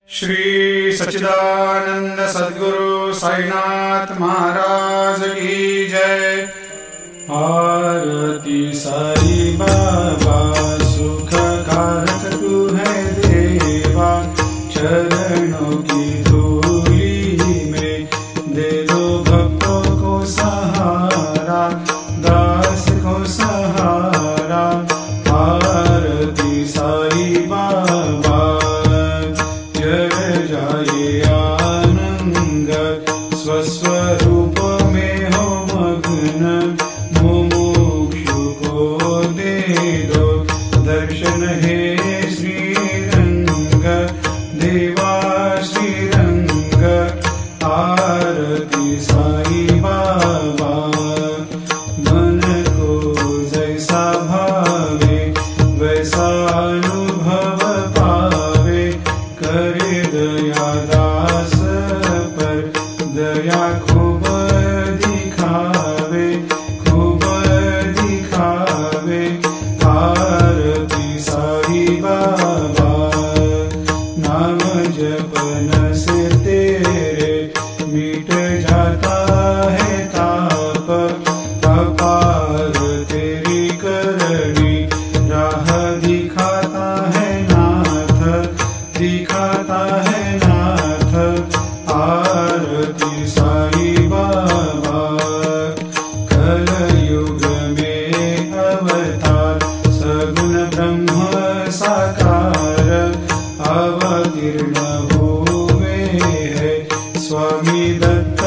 श्री सच्चिदानंद सद्गुरु साईनाथ महाराज की जय। आरती साई बाबा सुख कारक तू है देवा, चरणों की धूली में दे दो भक्तों को सहारा, दास को सहारा। आरती साई बाबा जय जाए आनंद, स्वस्वरूप में हो मग्न, मुमुक्षु को दे दो दर्शन हे श्रीरंग, देवा श्रीरंग। आरती साई बाबा मन को जैसा भावे वैसा अनुभव पावे, करे दया दास पर दया खूब दिखावे, खूब दिखावे। आरती साई बाबा नाम जपन से तेरे मिट जाता है ताप, अपार तेरी करनी राह दिखाता है नाथ, दिखाता है नाथ। आरती साई बाबा कलयुग में अवतार, सगुण ब्रह्म साकार अवतीर्ण हुए है स्वामी दत्त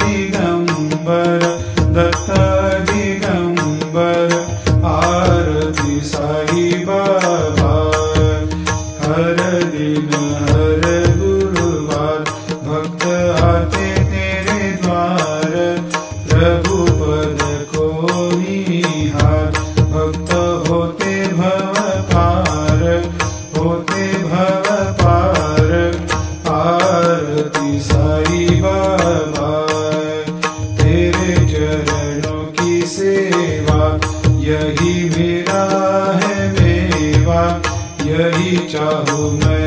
दिगंबर, दत्त दिगंबर। आरती साई बाबा हर दिन हर गुरुवार भक्त आते तेरे द्वार, प्रभु पद को निहार, भक्त होते भव पार, होते भव पार। आरती साई बाबा तेरे चरणों की सेवा, यही मेरा है मेवा, यही चाहूँ मैं।